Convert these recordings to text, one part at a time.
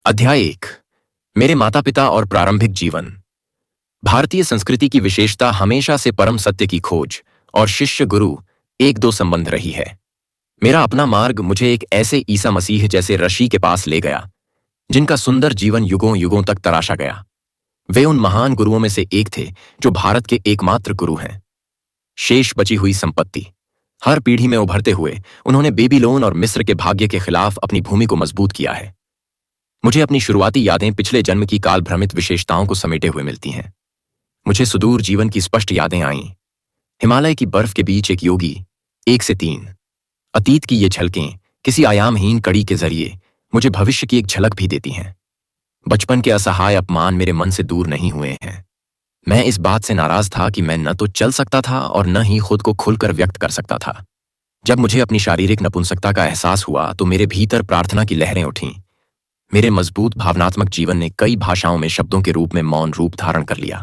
अध्याय 1। मेरे माता पिता और प्रारंभिक जीवन। भारतीय संस्कृति की विशेषता हमेशा से परम सत्य की खोज और शिष्य गुरु एक दो संबंध रही है। मेरा अपना मार्ग मुझे एक ऐसे ईसा मसीह जैसे ऋषि के पास ले गया जिनका सुंदर जीवन युगों युगों तक तराशा गया। वे उन महान गुरुओं में से एक थे जो भारत के एकमात्र गुरु हैं। शेष बची हुई संपत्ति। हर पीढ़ी में उभरते हुए उन्होंने बेबीलोन और मिस्र के भाग्य के खिलाफ अपनी भूमि को मजबूत किया है। मुझे अपनी शुरुआती यादें पिछले जन्म की काल भ्रमित विशेषताओं को समेटे हुए मिलती हैं। मुझे सुदूर जीवन की स्पष्ट यादें आईं। हिमालय की बर्फ के बीच एक योगी, 1 से 3। अतीत की ये झलकें किसी आयामहीन कड़ी के जरिए मुझे भविष्य की एक झलक भी देती हैं। बचपन के असहाय अपमान मेरे मन से दूर नहीं हुए हैं। मैं इस बात से नाराज था कि मैं न तो चल सकता था और न ही खुद को खुलकर व्यक्त कर सकता था। जब मुझे अपनी शारीरिक नपुंसकता का एहसास हुआ तो मेरे भीतर प्रार्थना की लहरें उठीं। मेरे मजबूत भावनात्मक जीवन ने कई भाषाओं में शब्दों के रूप में मौन रूप धारण कर लिया।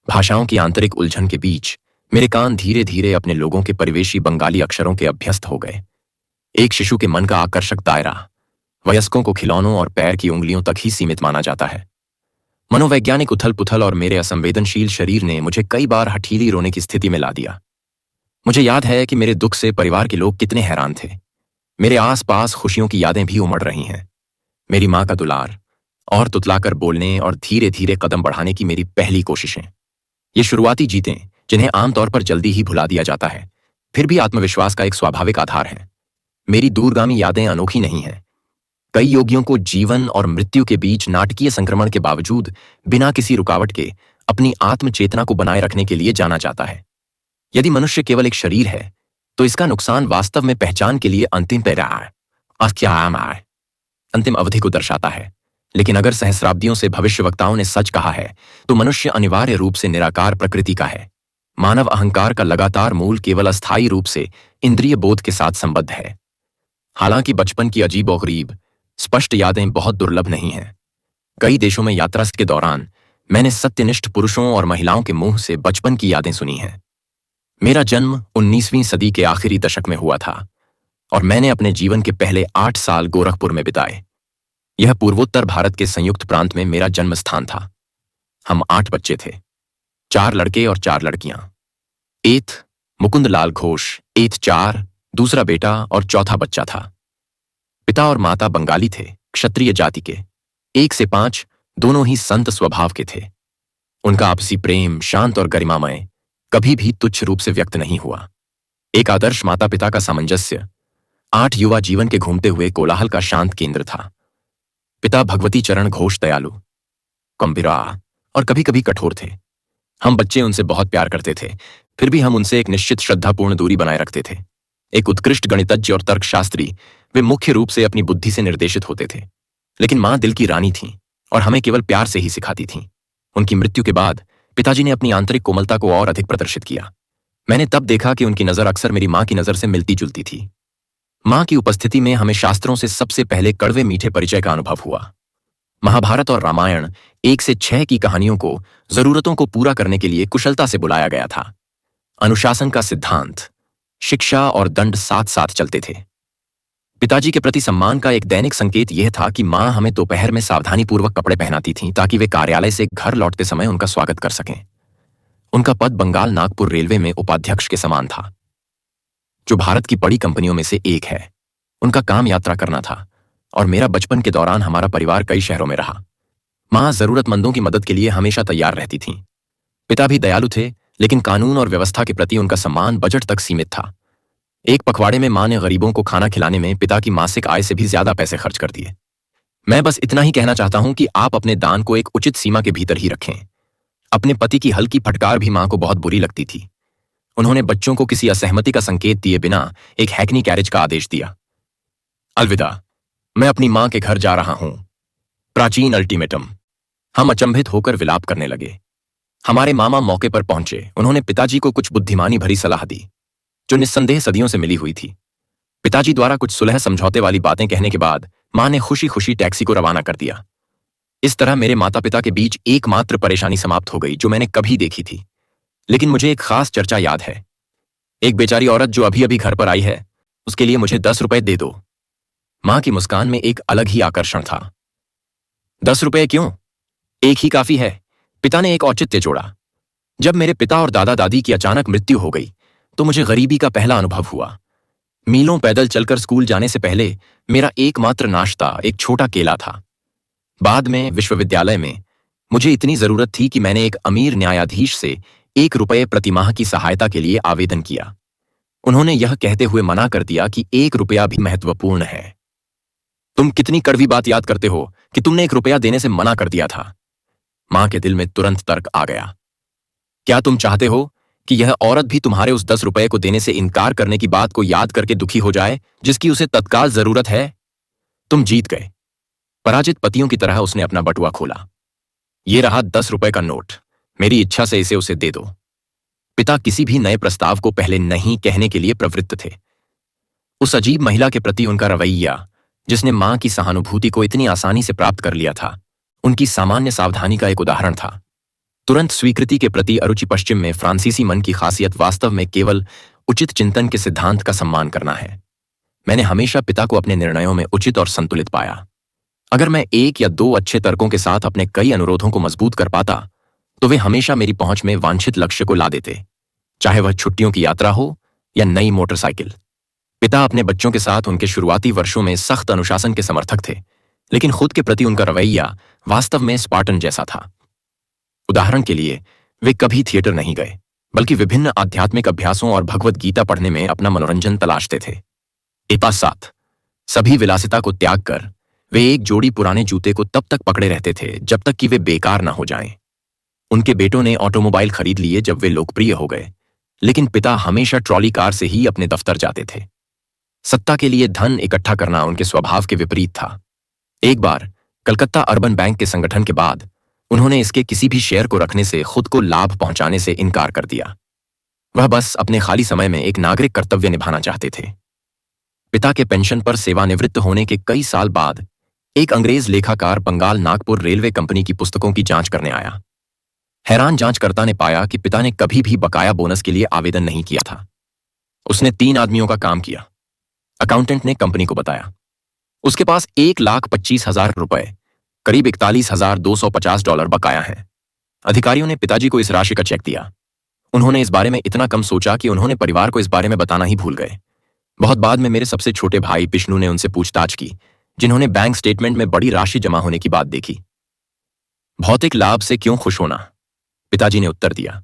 भाषाओं की आंतरिक उलझन के बीच मेरे कान धीरे धीरे अपने लोगों के परिवेशी बंगाली अक्षरों के अभ्यस्त हो गए। एक शिशु के मन का आकर्षक दायरा वयस्कों को खिलौनों और पैर की उंगलियों तक ही सीमित माना जाता है। मनोवैज्ञानिक उथल पुथल और मेरे असंवेदनशील शरीर ने मुझे कई बार हठीली रोने की स्थिति में ला दिया। मुझे याद है कि मेरे दुख से परिवार के लोग कितने हैरान थे। मेरे आसपास खुशियों की यादें भी उमड़ रही हैं। मेरी माँ का दुलार और तुतलाकर बोलने और धीरे धीरे कदम बढ़ाने की मेरी पहली कोशिशें। ये शुरुआती जीतें जिन्हें आमतौर पर जल्दी ही भुला दिया जाता है, फिर भी आत्मविश्वास का एक स्वाभाविक आधार है। मेरी दूरगामी यादें अनोखी नहीं हैं। कई योगियों को जीवन और मृत्यु के बीच नाटकीय संक्रमण के बावजूद बिना किसी रुकावट के अपनी आत्मचेतना को बनाए रखने के लिए जाना जाता है। यदि मनुष्य केवल एक शरीर है तो इसका नुकसान वास्तव में पहचान के लिए अंतिम अंतिम अवधि को दर्शाता है। लेकिन अगर सहस्राब्दियों से भविष्यवक्ताओं ने सच कहा है तो मनुष्य अनिवार्य रूप से निराकार प्रकृति का है। मानव अहंकार का लगातार मूल केवल अस्थायी रूप से इंद्रिय बोध के साथ संबद्ध है। हालांकि बचपन की अजीबोगरीब स्पष्ट यादें बहुत दुर्लभ नहीं हैं। कई देशों में यात्रा के दौरान मैंने सत्यनिष्ठ पुरुषों और महिलाओं के मुंह से बचपन की यादें सुनी हैं। मेरा जन्म 19वीं सदी के आखिरी दशक में हुआ था और मैंने अपने जीवन के पहले 8 साल गोरखपुर में बिताए। यह पूर्वोत्तर भारत के संयुक्त प्रांत में मेरा जन्म स्थान था। हम 8 बच्चे थे, 4 लड़के और 4 लड़कियां। एथ मुकुंद लाल घोष, एथ 4 दूसरा बेटा और चौथा बच्चा था। पिता और माता बंगाली थे, क्षत्रिय जाति के। 1 से 5 दोनों ही संत स्वभाव के थे। उनका आपसी प्रेम शांत और गरिमामय, कभी भी तुच्छ रूप से व्यक्त नहीं हुआ। एक आदर्श माता पिता का सामंजस्य 8 युवा जीवन के घूमते हुए कोलाहल का शांत केंद्र था। पिता भगवती चरण घोष दयालु, गंभीरा और कभी कभी कठोर थे। हम बच्चे उनसे बहुत प्यार करते थे, फिर भी हम उनसे एक निश्चित श्रद्धापूर्ण दूरी बनाए रखते थे। एक उत्कृष्ट गणितज्ञ और तर्कशास्त्री, वे मुख्य रूप से अपनी बुद्धि से निर्देशित होते थे। लेकिन मां दिल की रानी थीं और हमें केवल प्यार से ही सिखाती थीं। उनकी मृत्यु के बाद पिताजी ने अपनी आंतरिक कोमलता को और अधिक प्रदर्शित किया। मैंने तब देखा कि उनकी नजर अक्सर मेरी मां की नजर से मिलती जुलती थी। मां की उपस्थिति में हमें शास्त्रों से सबसे पहले कड़वे मीठे परिचय का अनुभव हुआ। महाभारत और रामायण 1 से 6 की कहानियों को जरूरतों को पूरा करने के लिए कुशलता से बुलाया गया था। अनुशासन का सिद्धांत, शिक्षा और दंड साथ साथ चलते थे। पिताजी के प्रति सम्मान का एक दैनिक संकेत यह था कि मां हमें दोपहर में सावधानीपूर्वक कपड़े पहनाती थीं ताकि वे कार्यालय से घर लौटते समय उनका स्वागत कर सकें। उनका पद बंगाल नागपुर रेलवे में उपाध्यक्ष के समान था, जो भारत की बड़ी कंपनियों में से एक है। उनका काम यात्रा करना था और मेरा बचपन के दौरान हमारा परिवार कई शहरों में रहा। मां जरूरतमंदों की मदद के लिए हमेशा तैयार रहती थीं। पिता भी दयालु थे, लेकिन कानून और व्यवस्था के प्रति उनका सम्मान बजट तक सीमित था। एक पखवाड़े में मां ने गरीबों को खाना खिलाने में पिता की मासिक आय से भी ज्यादा पैसे खर्च कर दिए। मैं बस इतना ही कहना चाहता हूं कि आप अपने दान को एक उचित सीमा के भीतर ही रखें। अपने पति की हल्की फटकार भी मां को बहुत बुरी लगती थी। उन्होंने बच्चों को किसी असहमति का संकेत दिए बिना एक हैकनी कैरेज का आदेश दिया। अलविदा, मैं अपनी मां के घर जा रहा हूं। प्राचीन अल्टीमेटम। हम अचंभित होकर विलाप करने लगे। हमारे मामा मौके पर पहुंचे। उन्होंने पिताजी को कुछ बुद्धिमानी भरी सलाह दी जो निस्संदेह सदियों से मिली हुई थी। पिताजी द्वारा कुछ सुलह समझौते वाली बातें कहने के बाद मां ने खुशी खुशी टैक्सी को रवाना कर दिया। इस तरह मेरे माता पिता के बीच एकमात्र परेशानी समाप्त हो गई जो मैंने कभी देखी थी। लेकिन मुझे एक खास चर्चा याद है। एक बेचारी औरत जो अभी अभी घर पर आई है, उसके लिए मुझे 10 रुपए दे दो। मां की मुस्कान में एक अलग ही आकर्षण था। 10 रुपये क्यों? एक ही काफी है, पिता ने एक औचित्य जोड़ा। जब मेरे पिता और दादा दादी की अचानक मृत्यु हो गई तो मुझे गरीबी का पहला अनुभव हुआ। मीलों पैदल चलकर स्कूल जाने से पहले मेरा एकमात्र नाश्ता एक छोटा केला था। बाद में विश्वविद्यालय में मुझे इतनी जरूरत थी कि मैंने एक अमीर न्यायाधीश से 1 रुपये प्रतिमाह की सहायता के लिए आवेदन किया। उन्होंने यह कहते हुए मना कर दिया कि 1 रुपया भी महत्वपूर्ण है। तुम कितनी कड़वी बात याद करते हो कि तुमने 1 रुपया देने से मना कर दिया था। मां के दिल में तुरंत तर्क आ गया। क्या तुम चाहते हो कि यह औरत भी तुम्हारे उस 10 रुपये को देने से इनकार करने की बात को याद करके दुखी हो जाए जिसकी उसे तत्काल जरूरत है? तुम जीत गए। पराजित पतियों की तरह उसने अपना बटुआ खोला। ये रहा 10 रुपये का नोट, मेरी इच्छा से इसे उसे दे दो। पिता किसी भी नए प्रस्ताव को पहले नहीं कहने के लिए प्रवृत्त थे। उस अजीब महिला के प्रति उनका रवैया, जिसने मां की सहानुभूति को इतनी आसानी से प्राप्त कर लिया था, उनकी सामान्य सावधानी का एक उदाहरण था। तुरंत स्वीकृति के प्रति अरुचि पश्चिम में फ्रांसीसी मन की खासियत वास्तव में केवल उचित चिंतन के सिद्धांत का सम्मान करना है। मैंने हमेशा पिता को अपने निर्णयों में उचित और संतुलित पाया। अगर मैं 1 या 2 अच्छे तर्कों के साथ अपने कई अनुरोधों को मजबूत कर पाता तो वे हमेशा मेरी पहुंच में वांछित लक्ष्य को ला देते, चाहे वह छुट्टियों की यात्रा हो या नई मोटरसाइकिल। पिता अपने बच्चों के साथ उनके शुरुआती वर्षों में सख्त अनुशासन के समर्थक थे, लेकिन खुद के प्रति उनका रवैया वास्तव में स्पार्टन जैसा था। उदाहरण के लिए, वे कभी थिएटर नहीं गए, बल्कि विभिन्न आध्यात्मिक अभ्यासों और भगवत गीता पढ़ने में अपना मनोरंजन तलाशते थे। एक साथ सभी विलासिता को त्याग कर वे एक जोड़ी पुराने जूते को तब तक पकड़े रहते थे जब तक कि वे बेकार न हो जाएं। उनके बेटों ने ऑटोमोबाइल खरीद लिए जब वे लोकप्रिय हो गए, लेकिन पिता हमेशा ट्रॉली कार से ही अपने दफ्तर जाते थे। सत्ता के लिए धन इकट्ठा करना उनके स्वभाव के विपरीत था। एक बार कलकत्ता अर्बन बैंक के संगठन के बाद उन्होंने इसके किसी भी शेयर को रखने से खुद को लाभ पहुंचाने से इनकार कर दिया। वह बस अपने खाली समय में एक नागरिक कर्तव्य निभाना चाहते थे। पिता के पेंशन पर सेवानिवृत्त होने के कई साल बाद एक अंग्रेज लेखाकार बंगाल नागपुर रेलवे कंपनी की पुस्तकों की जांच करने आया। हैरान जांचकर्ता ने पाया कि पिता ने कभी भी बकाया बोनस के लिए आवेदन नहीं किया था। उसने 3 आदमियों का काम किया। अकाउंटेंट ने कंपनी को बताया उसके पास 1,25,000 रुपए, करीब $41,250 बकाया है। अधिकारियों ने पिताजी को इस राशि का चेक दिया। उन्होंने इस बारे में इतना कम सोचा कि उन्होंने परिवार को इस बारे में बताना ही भूल गए। बहुत बाद में मेरे सबसे छोटे भाई विष्णु ने उनसे पूछताछ की, जिन्होंने बैंक स्टेटमेंट में बड़ी राशि जमा होने की बात देखी। भौतिक लाभ से क्यों खुश होना? पिताजी ने उत्तर दिया,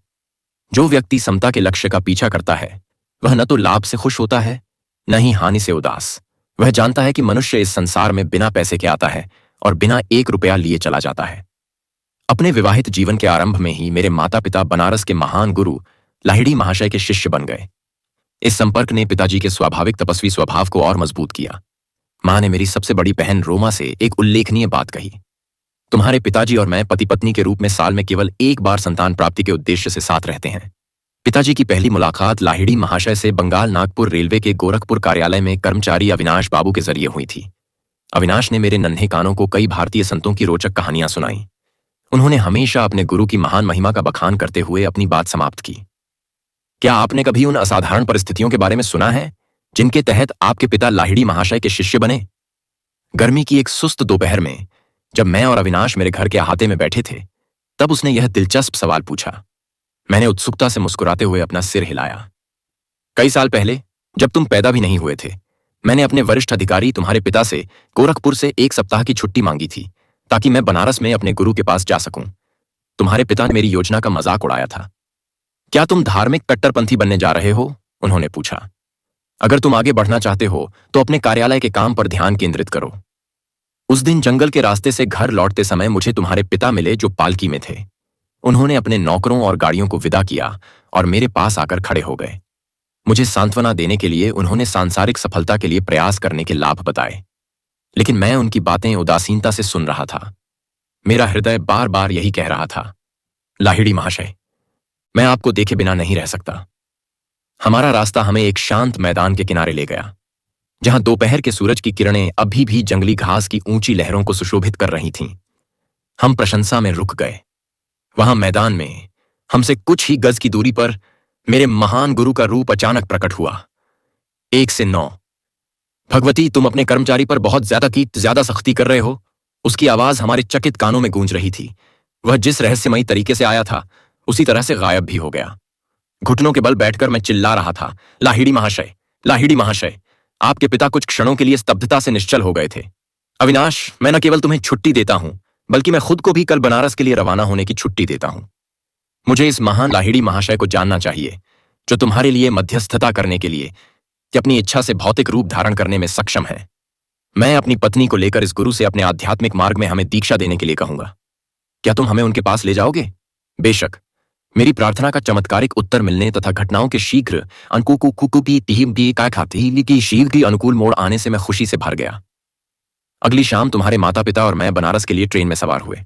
जो व्यक्ति समता के लक्ष्य का पीछा करता है वह न तो लाभ से खुश होता है, न ही हानि से उदास। वह जानता है कि मनुष्य इस संसार में बिना पैसे के आता है और बिना 1 रुपया लिए चला जाता है। अपने विवाहित जीवन के आरंभ में ही मेरे माता पिता बनारस के महान गुरु लाहिड़ी महाशय के शिष्य बन गए। इस संपर्क ने पिताजी के स्वाभाविक तपस्वी स्वभाव को और मजबूत किया। मां ने मेरी सबसे बड़ी बहन रोमा से एक उल्लेखनीय बात कही, तुम्हारे पिताजी और मैं पति पत्नी के रूप में साल में केवल एक बार संतान प्राप्ति के उद्देश्य से साथ रहते हैं। पिताजी की पहली मुलाकात लाहिड़ी महाशय से बंगाल नागपुर रेलवे के गोरखपुर कार्यालय में कर्मचारी अविनाश बाबू के जरिए हुई थी। अविनाश ने मेरे नन्हे कानों को कई भारतीय संतों की रोचक कहानियां सुनाई। उन्होंने हमेशा अपने गुरु की महान महिमा का बखान करते हुए अपनी बात समाप्त की। क्या आपने कभी उन असाधारण परिस्थितियों के बारे में सुना है जिनके तहत आपके पिता लाहिड़ी महाशय के शिष्य बने? गर्मी की एक सुस्त दोपहर में जब मैं और अविनाश मेरे घर के अहाते में बैठे थे, तब उसने यह दिलचस्प सवाल पूछा। मैंने उत्सुकता से मुस्कुराते हुए अपना सिर हिलाया। कई साल पहले, जब तुम पैदा भी नहीं हुए थे, मैंने अपने वरिष्ठ अधिकारी तुम्हारे पिता से गोरखपुर से 1 सप्ताह की छुट्टी मांगी थी ताकि मैं बनारस में अपने गुरु के पास जा सकूं। तुम्हारे पिता ने मेरी योजना का मजाक उड़ाया था। क्या तुम धार्मिक कट्टरपंथी बनने जा रहे हो? उन्होंने पूछा। अगर तुम आगे बढ़ना चाहते हो तो अपने कार्यालय के काम पर ध्यान केंद्रित करो। उस दिन जंगल के रास्ते से घर लौटते समय मुझे तुम्हारे पिता मिले जो पालकी में थे। उन्होंने अपने नौकरों और गाड़ियों को विदा किया और मेरे पास आकर खड़े हो गए। मुझे सांत्वना देने के लिए उन्होंने सांसारिक सफलता के लिए प्रयास करने के लाभ बताए, लेकिन मैं उनकी बातें उदासीनता से सुन रहा था। मेरा हृदय बार बार यही कह रहा था, लाहिड़ी महाशय, मैं आपको देखे बिना नहीं रह सकता। हमारा रास्ता हमें एक शांत मैदान के किनारे ले गया, जहां दोपहर के सूरज की किरणें अभी भी जंगली घास की ऊंची लहरों को सुशोभित कर रही थीं। हम प्रशंसा में रुक गए। वहां मैदान में हमसे कुछ ही गज की दूरी पर मेरे महान गुरु का रूप अचानक प्रकट हुआ। 1 से 9। भगवती, तुम अपने कर्मचारी पर बहुत ज्यादा सख्ती कर रहे हो। उसकी आवाज हमारे चकित कानों में गूंज रही थी। वह जिस रहस्यमयी तरीके से आया था उसी तरह से गायब भी हो गया। घुटनों के बल बैठकर मैं चिल्ला रहा था, लाहिड़ी महाशय, लाहिड़ी महाशय। आपके पिता कुछ क्षणों के लिए स्तब्धता से निश्चल हो गए थे। अविनाश, मैं न केवल तुम्हें छुट्टी देता हूं बल्कि मैं खुद को भी कल बनारस के लिए रवाना होने की छुट्टी देता हूं। मुझे इस महान लाहिड़ी महाशय को जानना चाहिए जो तुम्हारे लिए मध्यस्थता करने के लिए कि अपनी इच्छा से भौतिक रूप धारण करने में सक्षम है। मैं अपनी पत्नी को लेकर इस गुरु से अपने आध्यात्मिक मार्ग में हमें दीक्षा देने के लिए कहूंगा। क्या तुम हमें उनके पास ले जाओगे? बेशक। मेरी प्रार्थना का चमत्कारिक उत्तर मिलने तथा घटनाओं के शीघ्र शीघ्र अनुकूल मोड़ आने से मैं खुशी से भर गया। अगली शाम तुम्हारे माता पिता और मैं बनारस के लिए ट्रेन में सवार हुए।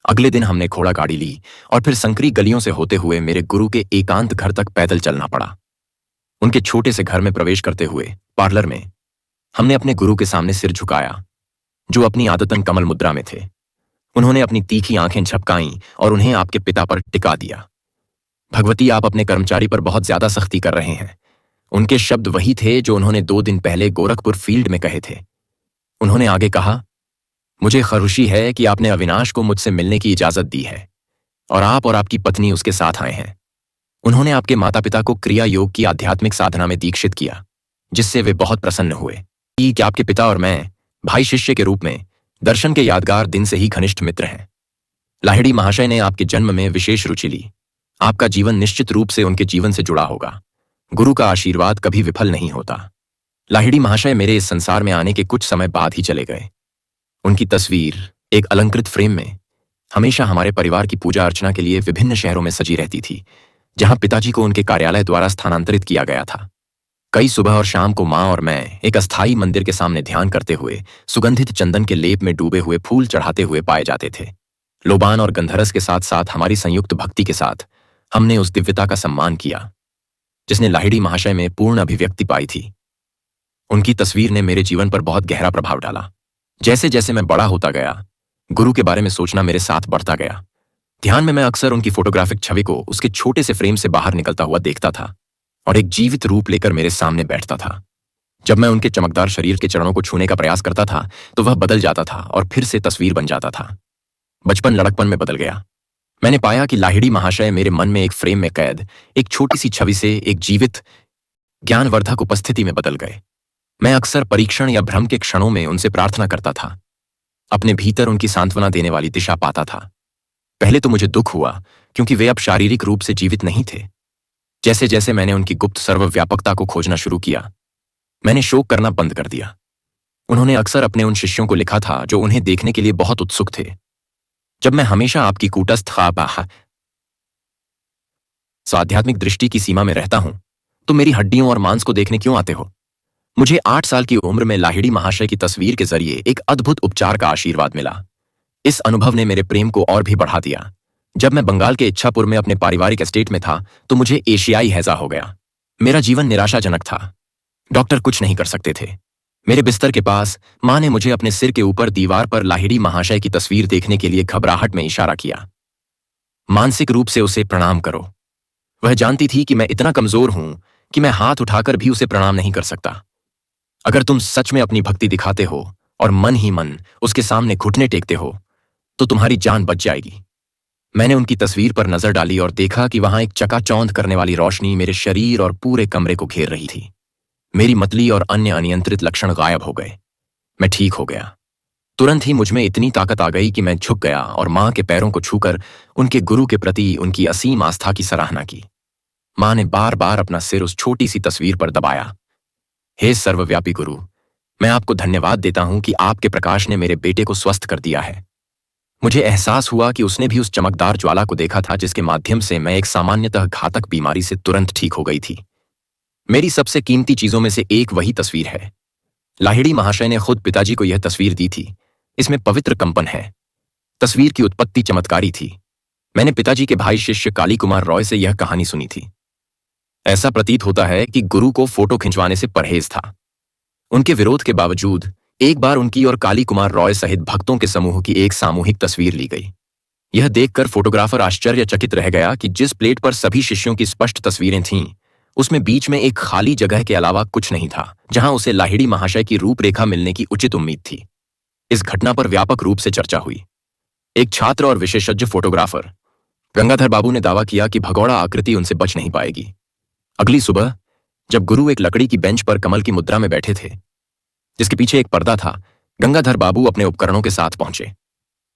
अगले दिन हमने घोड़ा गाड़ी ली और फिर संकरी गलियों से होते हुए मेरे गुरु के एकांत घर तक पैदल चलना पड़ा। उनके छोटे से घर में प्रवेश करते हुए पार्लर में हमने अपने गुरु के सामने सिर झुकाया, जो अपनी आदतन कमल मुद्रा में थे। उन्होंने अपनी तीखी आंखें झपकाईं और उन्हें आपके पिता पर टिका दिया। भगवती, आप अपने कर्मचारी पर बहुत ज्यादा सख्ती कर रहे हैं। उनके शब्द वही थे जो उन्होंने 2 दिन पहले गोरखपुर फील्ड में कहे थे। उन्होंने आगे कहा, मुझे खुशी है कि आपने अविनाश को मुझसे मिलने की इजाजत दी है और आप और आपकी पत्नी उसके साथ आए हैं। उन्होंने आपके माता पिता को क्रिया योग की आध्यात्मिक साधना में दीक्षित किया, जिससे वे बहुत प्रसन्न हुए कि आपके पिता और मैं भाई शिष्य के रूप में दर्शन के यादगार दिन से ही घनिष्ठ मित्र हैं। लाहिड़ी महाशय ने आपके जन्म में विशेष रुचि ली। आपका जीवन निश्चित रूप से उनके जीवन से जुड़ा होगा। गुरु का आशीर्वाद कभी विफल नहीं होता। लाहिड़ी महाशय मेरे इस संसार में आने के कुछ समय बाद ही चले गए। उनकी तस्वीर एक अलंकृत फ्रेम में हमेशा हमारे परिवार की पूजा अर्चना के लिए विभिन्न शहरों में सजी रहती थी, जहां पिताजी को उनके कार्यालय द्वारा स्थानांतरित किया गया था। कई सुबह और शाम को माँ और मैं एक अस्थायी मंदिर के सामने ध्यान करते हुए सुगंधित चंदन के लेप में डूबे हुए फूल चढ़ाते हुए पाए जाते थे। लोबान और गंधरस के साथ साथ हमारी संयुक्त भक्ति के साथ हमने उस दिव्यता का सम्मान किया जिसने लाहिड़ी महाशय में पूर्ण अभिव्यक्ति पाई थी। उनकी तस्वीर ने मेरे जीवन पर बहुत गहरा प्रभाव डाला। जैसे जैसे मैं बड़ा होता गया, गुरु के बारे में सोचना मेरे साथ बढ़ता गया। ध्यान में मैं अक्सर उनकी फोटोग्राफिक छवि को उसके छोटे से फ्रेम से बाहर निकलता हुआ देखता था और एक जीवित रूप लेकर मेरे सामने बैठता था। जब मैं उनके चमकदार शरीर के चरणों को छूने का प्रयास करता था तो वह बदल जाता था और फिर से तस्वीर बन जाता था। बचपन लड़कपन में बदल गया। मैंने पाया कि लाहिड़ी महाशय मेरे मन में एक फ्रेम में कैद एक छोटी सी छवि से एक जीवित ज्ञानवर्धक उपस्थिति में बदल गए। मैं अक्सर परीक्षण या भ्रम के क्षणों में उनसे प्रार्थना करता था, अपने भीतर उनकी सांत्वना देने वाली दिशा पाता था। पहले तो मुझे दुख हुआ क्योंकि वे अब शारीरिक रूप से जीवित नहीं थे। जैसे जैसे मैंने उनकी गुप्त सर्वव्यापकता को खोजना शुरू किया, मैंने शोक करना बंद कर दिया। उन्होंने अक्सर अपने उन शिष्यों को लिखा था जो उन्हें देखने के लिए बहुत उत्सुक थे, जब मैं हमेशा आपकी कूटस्थ आध्यात्मिक दृष्टि की सीमा में रहता हूं तो मेरी हड्डियों और मांस को देखने क्यों आते हो? मुझे 8 साल की उम्र में लाहिड़ी महाशय की तस्वीर के जरिए एक अद्भुत उपचार का आशीर्वाद मिला। इस अनुभव ने मेरे प्रेम को और भी बढ़ा दिया। जब मैं बंगाल के इच्छापुर में अपने पारिवारिक एस्टेट में था तो मुझे एशियाई हैजा हो गया। मेरा जीवन निराशाजनक था। डॉक्टर कुछ नहीं कर सकते थे। मेरे बिस्तर के पास माँ ने मुझे अपने सिर के ऊपर दीवार पर लाहिड़ी महाशय की तस्वीर देखने के लिए घबराहट में इशारा किया। मानसिक रूप से उसे प्रणाम करो। वह जानती थी कि मैं इतना कमजोर हूं कि मैं हाथ उठाकर भी उसे प्रणाम नहीं कर सकता। अगर तुम सच में अपनी भक्ति दिखाते हो और मन ही मन उसके सामने घुटने टेकते हो तो तुम्हारी जान बच जाएगी। मैंने उनकी तस्वीर पर नजर डाली और देखा कि वहां एक चकाचौंध करने वाली रोशनी मेरे शरीर और पूरे कमरे को घेर रही थी। मेरी मतली और अन्य अनियंत्रित लक्षण गायब हो गए। मैं ठीक हो गया। तुरंत ही मुझमें इतनी ताकत आ गई कि मैं झुक गया और माँ के पैरों को छूकर उनके गुरु के प्रति उनकी असीम आस्था की सराहना की। माँ ने बार बार अपना सिर उस छोटी सी तस्वीर पर दबाया। हे सर्वव्यापी गुरु, मैं आपको धन्यवाद देता हूं कि आपके प्रकाश ने मेरे बेटे को स्वस्थ कर दिया है। मुझे एहसास हुआ कि उसने भी उस चमकदार ज्वाला को देखा था जिसके माध्यम से मैं एक सामान्यतः घातक बीमारी से तुरंत ठीक हो गई थी। मेरी सबसे कीमती चीजों में से एक वही तस्वीर है। लाहिड़ी महाशय ने खुद पिताजी को यह तस्वीर दी थी। इसमें पवित्र कंपन है। तस्वीर की उत्पत्ति चमत्कारी थी। मैंने पिताजी के भाई शिष्य काली कुमार रॉय से यह कहानी सुनी थी। ऐसा प्रतीत होता है कि गुरु को फोटो खिंचवाने से परहेज था। उनके विरोध के बावजूद एक बार उनकी और काली कुमार रॉय सहित भक्तों के समूह की एक सामूहिक तस्वीर ली गई। यह देखकर फोटोग्राफर आश्चर्यचकित रह गया कि जिस प्लेट पर सभी शिष्यों की स्पष्ट तस्वीरें थीं, उसमें बीच में एक खाली जगह के अलावा कुछ नहीं था, जहां उसे लाहिड़ी महाशय की रूपरेखा मिलने की उचित उम्मीद थी। इस घटना पर व्यापक रूप से चर्चा हुई। एक छात्र और विशेषज्ञ फोटोग्राफर गंगाधर बाबू ने दावा किया कि भगोड़ा आकृति उनसे बच नहीं पाएगी। अगली सुबह जब गुरु एक लकड़ी की बेंच पर कमल की मुद्रा में बैठे थे, जिसके पीछे एक पर्दा था, गंगाधर बाबू अपने उपकरणों के साथ पहुंचे।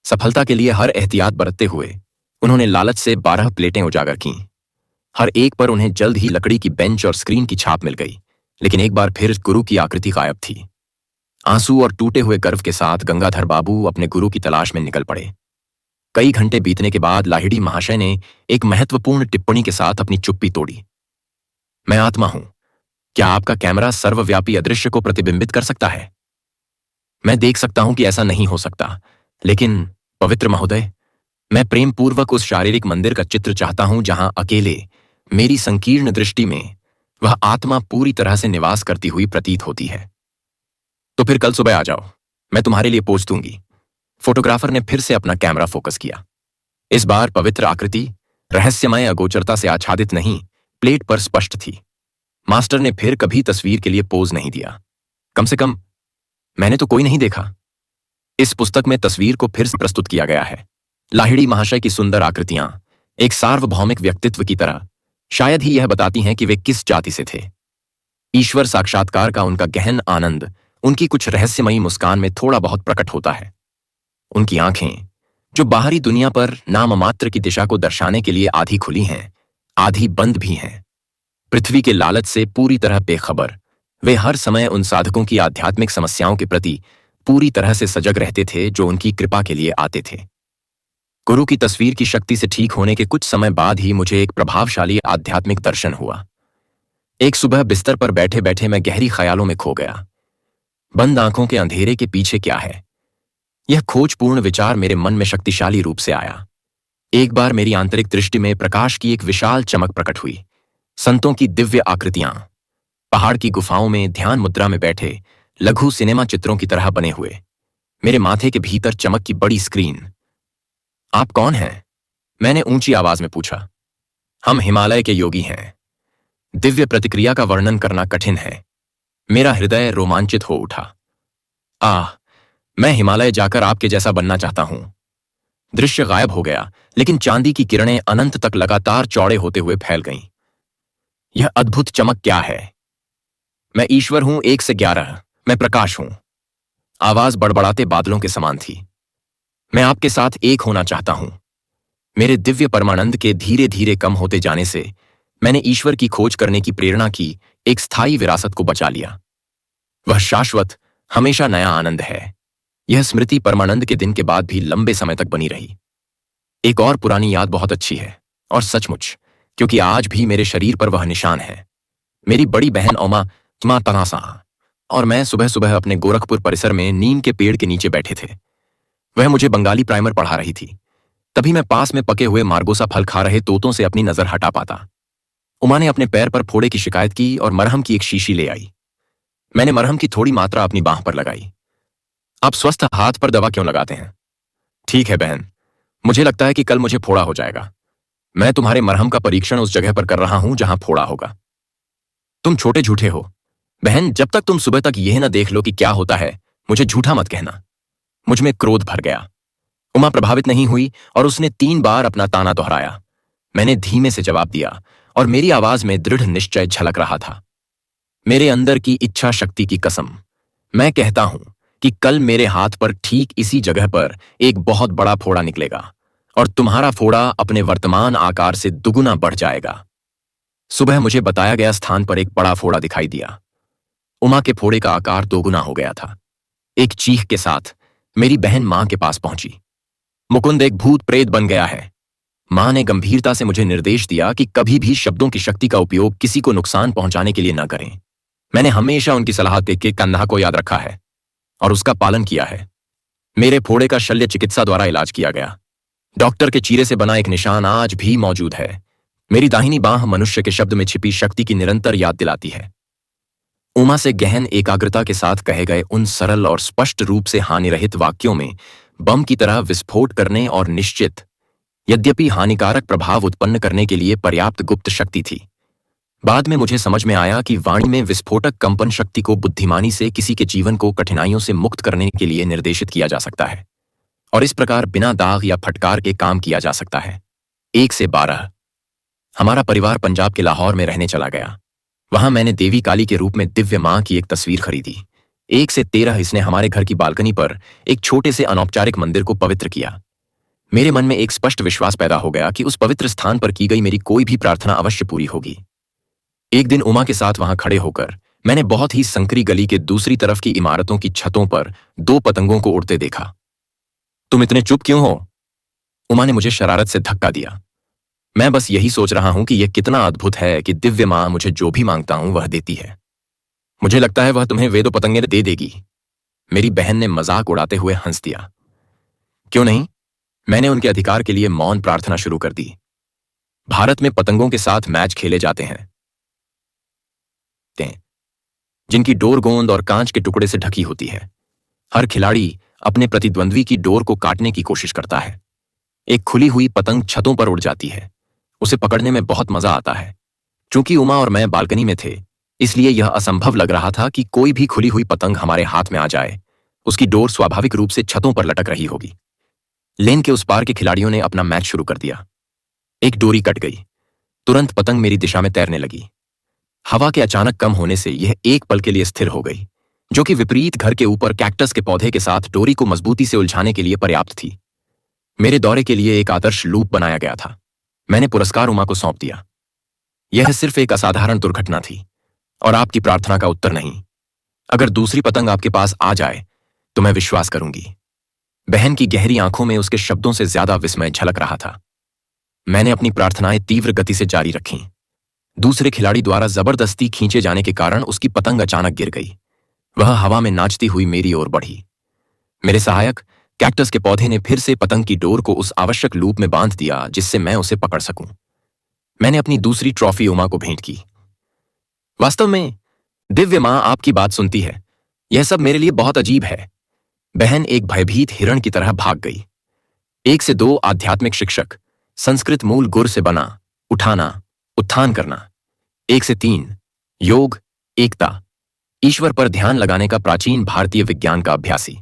सफलता के लिए हर एहतियात बरतते हुए उन्होंने लालच से 12 प्लेटें उजागर कीं। हर एक पर उन्हें जल्द ही लकड़ी की बेंच और स्क्रीन की छाप मिल गई, लेकिन एक बार फिर गुरु की आकृति गायब थी। आंसू और टूटे हुए गर्व के साथ गंगाधर बाबू अपने गुरु की तलाश में निकल पड़े। कई घंटे बीतने के बाद लाहिड़ी महाशय ने एक महत्वपूर्ण टिप्पणी के साथ अपनी चुप्पी तोड़ी। मैं आत्मा हूं। क्या आपका कैमरा सर्वव्यापी अदृश्य को प्रतिबिंबित कर सकता है? मैं देख सकता हूं कि ऐसा नहीं हो सकता, लेकिन पवित्र महोदय, मैं प्रेम पूर्वक उस शारीरिक मंदिर का चित्र चाहता हूं जहां अकेले मेरी संकीर्ण दृष्टि में वह आत्मा पूरी तरह से निवास करती हुई प्रतीत होती है। तो फिर कल सुबह आ जाओ, मैं तुम्हारे लिए पोज दूंगी। फोटोग्राफर ने फिर से अपना कैमरा फोकस किया। इस बार पवित्र आकृति रहस्यमय अगोचरता से आच्छादित नहीं, प्लेट पर स्पष्ट थी। मास्टर ने फिर कभी तस्वीर के लिए पोज नहीं दिया। कम से कम मैंने तो कोई नहीं देखा। इस पुस्तक में तस्वीर को फिर से प्रस्तुत किया गया है। लाहिड़ी महाशय की सुंदर आकृतियां एक सार्वभौमिक व्यक्तित्व की तरह शायद ही यह बताती हैं कि वे किस जाति से थे। ईश्वर साक्षात्कार का उनका गहन आनंद उनकी कुछ रहस्यमयी मुस्कान में थोड़ा बहुत प्रकट होता है। उनकी आंखें, जो बाहरी दुनिया पर नाममात्र की दिशा को दर्शाने के लिए आधी खुली हैं, आधी बंद भी हैं। पृथ्वी के लालच से पूरी तरह बेखबर, वे हर समय उन साधकों की आध्यात्मिक समस्याओं के प्रति पूरी तरह से सजग रहते थे जो उनकी कृपा के लिए आते थे। गुरु की तस्वीर की शक्ति से ठीक होने के कुछ समय बाद ही मुझे एक प्रभावशाली आध्यात्मिक दर्शन हुआ। एक सुबह बिस्तर पर बैठे बैठे मैं गहरी ख्यालों में खो गया। बंद आंखों के अंधेरे के पीछे क्या है, यह खोजपूर्ण विचार मेरे मन में शक्तिशाली रूप से आया। एक बार मेरी आंतरिक दृष्टि में प्रकाश की एक विशाल चमक प्रकट हुई। संतों की दिव्य आकृतियां, पहाड़ की गुफाओं में ध्यान मुद्रा में बैठे लघु सिनेमा चित्रों की तरह बने हुए। मेरे माथे के भीतर चमक की बड़ी स्क्रीन। आप कौन हैं? मैंने ऊंची आवाज में पूछा। हम हिमालय के योगी हैं। दिव्य प्रतिक्रिया का वर्णन करना कठिन है। मेरा हृदय रोमांचित हो उठा। मैं हिमालय जाकर आपके जैसा बनना चाहता हूं। दृश्य गायब हो गया, लेकिन चांदी की किरणें अनंत तक लगातार चौड़े होते हुए फैल गईं। यह अद्भुत चमक क्या है? मैं ईश्वर हूं 1 से 11, मैं प्रकाश हूं। आवाज बड़बड़ाते बादलों के समान थी। मैं आपके साथ एक होना चाहता हूं। मेरे दिव्य परमानंद के धीरे धीरे कम होते जाने से मैंने ईश्वर की खोज करने की प्रेरणा की एक स्थायी विरासत को बचा लिया। वह शाश्वत, हमेशा नया आनंद है। यह स्मृति परमानंद के दिन के बाद भी लंबे समय तक बनी रही। एक और पुरानी याद बहुत अच्छी है, और सचमुच, क्योंकि आज भी मेरे शरीर पर वह निशान है। मेरी बड़ी बहन ओमा तनासा और मैं सुबह सुबह अपने गोरखपुर परिसर में नीम के पेड़ के नीचे बैठे थे। वह मुझे बंगाली प्राइमर पढ़ा रही थी। तभी मैं पास में पके हुए मार्गोसा फल खा रहे तोतों से अपनी नजर हटा पाता। उमा ने अपने पैर पर फोड़े की शिकायत की और मरहम की एक शीशी ले आई। मैंने मरहम की थोड़ी मात्रा अपनी बांह पर लगाई। आप स्वस्थ हाथ पर दवा क्यों लगाते हैं? ठीक है बहन, मुझे लगता है कि कल मुझे फोड़ा हो जाएगा। मैं तुम्हारे मरहम का परीक्षण उस जगह पर कर रहा हूं जहां फोड़ा होगा। तुम छोटे झूठे हो बहन, जब तक तुम सुबह तक यह न देख लो कि क्या होता है, मुझे झूठा मत कहना। मुझ में क्रोध भर गया। उमा प्रभावित नहीं हुई और उसने 3 बार अपना ताना दोहराया। मैंने धीमे से जवाब दिया और मेरी आवाज में दृढ़ निश्चय झलक रहा था। मेरे अंदर की इच्छा शक्ति की कसम, मैं कहता हूं कि कल मेरे हाथ पर ठीक इसी जगह पर एक बहुत बड़ा फोड़ा निकलेगा और तुम्हारा फोड़ा अपने वर्तमान आकार से दुगुना बढ़ जाएगा। सुबह मुझे बताया गया स्थान पर एक बड़ा फोड़ा दिखाई दिया। उमा के फोड़े का आकार दोगुना हो गया था। एक चीख के साथ मेरी बहन मां के पास पहुंची। मुकुंद एक भूत प्रेत बन गया है। मां ने गंभीरता से मुझे निर्देश दिया कि कभी भी शब्दों की शक्ति का उपयोग किसी को नुकसान पहुंचाने के लिए न करें। मैंने हमेशा उनकी सलाह देख के कंधा को याद रखा है और उसका पालन किया है। मेरे फोड़े का शल्य चिकित्सा द्वारा इलाज किया गया। डॉक्टर के चीरे से बना एक निशान आज भी मौजूद है। मेरी दाहिनी बांह मनुष्य के शब्द में छिपी शक्ति की निरंतर याद दिलाती है। उमा से गहन एकाग्रता के साथ कहे गए उन सरल और स्पष्ट रूप से हानिरहित वाक्यों में बम की तरह विस्फोट करने और निश्चित, यद्यपि हानिकारक प्रभाव उत्पन्न करने के लिए पर्याप्त गुप्त शक्ति थी। बाद में मुझे समझ में आया कि वाणी में विस्फोटक कंपन शक्ति को बुद्धिमानी से किसी के जीवन को कठिनाइयों से मुक्त करने के लिए निर्देशित किया जा सकता है और इस प्रकार बिना दाग या फटकार के काम किया जा सकता है। 1 से 12। हमारा परिवार पंजाब के लाहौर में रहने चला गया। वहां मैंने देवी काली के रूप में दिव्य मां की एक तस्वीर खरीदी। 1 से 13। इसने हमारे घर की बालकनी पर एक छोटे से अनौपचारिक मंदिर को पवित्र किया। मेरे मन में एक स्पष्ट विश्वास पैदा हो गया कि उस पवित्र स्थान पर की गई मेरी कोई भी प्रार्थना अवश्य पूरी होगी। एक दिन उमा के साथ वहां खड़े होकर मैंने बहुत ही संकरी गली के दूसरी तरफ की इमारतों की छतों पर 2 पतंगों को उड़ते देखा। तुम इतने चुप क्यों हो? उमा ने मुझे शरारत से धक्का दिया। मैं बस यही सोच रहा हूं कि यह कितना अद्भुत है कि दिव्य मां मुझे जो भी मांगता हूं वह देती है। मुझे लगता है वह तुम्हें वे 2 पतंगे दे देगी। मेरी बहन ने मजाक उड़ाते हुए हंस दिया। क्यों नहीं? मैंने उनके अधिकार के लिए मौन प्रार्थना शुरू कर दी। भारत में पतंगों के साथ मैच खेले जाते हैं जिनकी डोर गोंद और कांच के टुकड़े से ढकी होती है। हर खिलाड़ी अपने प्रतिद्वंद्वी की डोर को काटने की कोशिश करता है। एक खुली हुई पतंग छतों पर उड़ जाती है। उसे पकड़ने में बहुत मजा आता है। चूंकि उमा और मैं बालकनी में थे, इसलिए यह असंभव लग रहा था कि कोई भी खुली हुई पतंग हमारे हाथ में आ जाए। उसकी डोर स्वाभाविक रूप से छतों पर लटक रही होगी। लेन के उस पार के खिलाड़ियों ने अपना मैच शुरू कर दिया। एक डोरी कट गई। तुरंत पतंग मेरी दिशा में तैरने लगी। हवा के अचानक कम होने से यह एक पल के लिए स्थिर हो गई, जो कि विपरीत घर के ऊपर कैक्टस के पौधे के साथ डोरी को मजबूती से उलझाने के लिए पर्याप्त थी। मेरे दौरे के लिए एक आदर्श लूप बनाया गया था। मैंने पुरस्कार उमा को सौंप दिया। यह सिर्फ एक असाधारण दुर्घटना थी और आपकी प्रार्थना का उत्तर नहीं। अगर दूसरी पतंग आपके पास आ जाए तो मैं विश्वास करूंगी। बहन की गहरी आंखों में उसके शब्दों से ज्यादा विस्मय झलक रहा था। मैंने अपनी प्रार्थनाएं तीव्र गति से जारी रखीं। दूसरे खिलाड़ी द्वारा जबरदस्ती खींचे जाने के कारण उसकी पतंग अचानक गिर गई। वह हवा में नाचती हुई मेरी ओर बढ़ी। मेरे सहायक कैक्टस के पौधे ने फिर से पतंग की डोर को उस आवश्यक लूप में बांध दिया जिससे मैं उसे पकड़ सकूं। मैंने अपनी दूसरी ट्रॉफी उमा को भेंट की। वास्तव में दिव्य मां आपकी बात सुनती है। यह सब मेरे लिए बहुत अजीब है। बहन एक भयभीत हिरण की तरह भाग गई। 1 से 2। आध्यात्मिक शिक्षक, संस्कृत मूल गुर से बना, उठाना, उत्थान करना। 1 से 3। योग, एकता, ईश्वर पर ध्यान लगाने का प्राचीन भारतीय विज्ञान का अभ्यासी।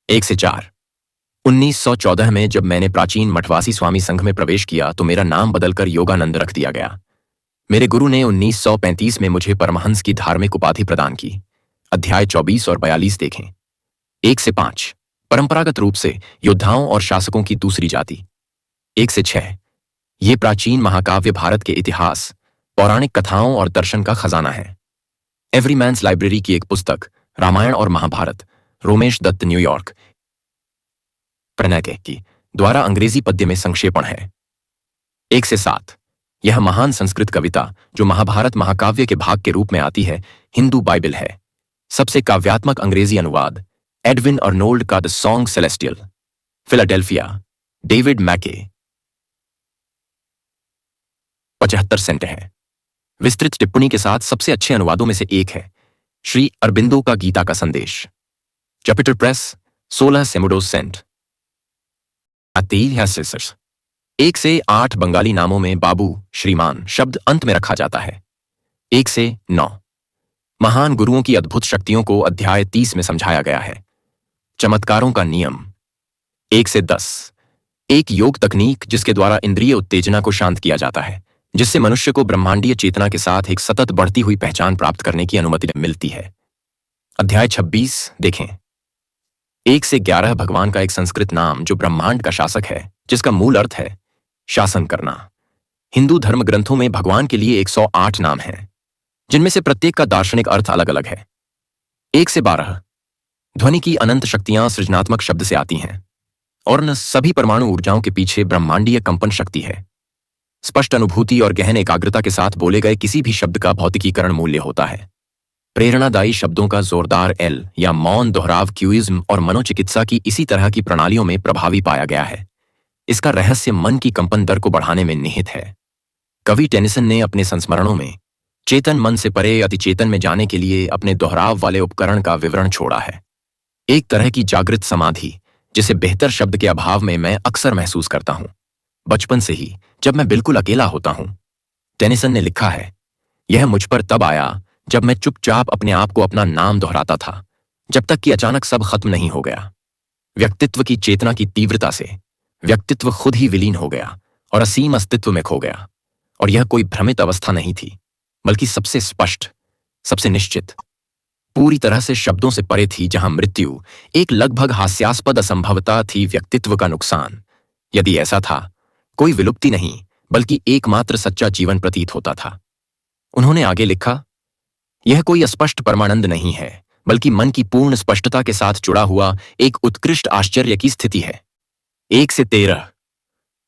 1 से 4। 1914 में जब मैंने प्राचीन मठवासी स्वामी संघ में प्रवेश किया तो मेरा नाम बदलकर योगानंद रख दिया गया। मेरे गुरु ने 1935 में मुझे परमहंस की धार्मिक उपाधि प्रदान की। अध्याय 24 और 42 देखें। 1 से 5। परंपरागत रूप से योद्धाओं और शासकों की दूसरी जाति। 1 से 6। ये प्राचीन महाकाव्य भारत के इतिहास, पौराणिक कथाओं और दर्शन का खजाना है। एवरीमैन्स लाइब्रेरी की एक पुस्तक, रामायण और महाभारत, रोमेश दत्त, न्यूयॉर्क, प्रणय की द्वारा अंग्रेजी पद्य में संक्षेपण है। 1 से 7। यह महान संस्कृत कविता जो महाभारत महाकाव्य के भाग के रूप में आती है, हिंदू बाइबल है। सबसे काव्यात्मक अंग्रेजी अनुवाद एडविन अर्नोल्ड का the song celestial, Philadelphia, David मैके। 75 सेंट है। विस्तृत टिप्पणी के साथ सबसे अच्छे अनुवादों में से एक है। श्री अरबिंदो का गीता का संदेश, कैपिटल प्रेस, 16 सेमुडो सेंट। 1 से 8 बंगाली नामों में बाबू, श्रीमान शब्द अंत में रखा जाता है। 1 से 9। महान गुरुओं की अद्भुत शक्तियों को अध्याय 30 में समझाया गया है। चमत्कारों का नियम। 1 से 10। एक योग तकनीक जिसके द्वारा इंद्रिय उत्तेजना को शांत किया जाता है, जिससे मनुष्य को ब्रह्मांडीय चेतना के साथ एक सतत बढ़ती हुई पहचान प्राप्त करने की अनुमति मिलती है। अध्याय 26 देखें। 1 से 11। भगवान का एक संस्कृत नाम जो ब्रह्मांड का शासक है, जिसका मूल अर्थ है शासन करना। हिंदू धर्म ग्रंथों में भगवान के लिए 108 नाम हैं, जिनमें से प्रत्येक का दार्शनिक अर्थ अलग अलग है। 1 से 12। ध्वनि की अनंत शक्तियां सृजनात्मक शब्द से आती हैं और न सभी परमाणु ऊर्जाओं के पीछे ब्रह्मांडीय कंपन शक्ति है। स्पष्ट अनुभूति और गहन एकाग्रता के साथ बोले गए किसी भी शब्द का भौतिकीकरण मूल्य होता है। प्रेरणादायी शब्दों का जोरदार एल या मौन दोहराव क्यूइज्म और मनोचिकित्सा की इसी तरह की प्रणालियों में प्रभावी पाया गया है। इसका रहस्य मन की कंपन दर को बढ़ाने में निहित है। कवि टेनिसन ने अपने संस्मरणों में चेतन मन से परे अतिचेतन में जाने के लिए अपने दोहराव वाले उपकरण का विवरण छोड़ा है। एक तरह की जागृत समाधि जिसे बेहतर शब्द के अभाव में मैं अक्सर महसूस करता हूं, बचपन से ही, जब मैं बिल्कुल अकेला होता हूं। टेनिसन ने लिखा है, यह मुझ पर तब आया जब मैं चुपचाप अपने आप को अपना नाम दोहराता था, जब तक कि अचानक सब खत्म नहीं हो गया। व्यक्तित्व की चेतना की तीव्रता से व्यक्तित्व खुद ही विलीन हो गया और असीम अस्तित्व में खो गया। और यह कोई भ्रमित अवस्था नहीं थी, बल्कि सबसे स्पष्ट, सबसे निश्चित, पूरी तरह से शब्दों से परे थी, जहां मृत्यु एक लगभग हास्यास्पद असंभवता थी, व्यक्तित्व का नुकसान, यदि ऐसा था, कोई विलुप्ति नहीं बल्कि एकमात्र सच्चा जीवन प्रतीत होता था। उन्होंने आगे लिखा, यह कोई अस्पष्ट परमानंद नहीं है, बल्कि मन की पूर्ण स्पष्टता के साथ जुड़ा हुआ एक उत्कृष्ट आश्चर्य की स्थिति है। 1 से 13।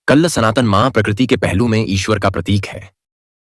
कल्ल सनातन मां प्रकृति के पहलू में ईश्वर का प्रतीक है।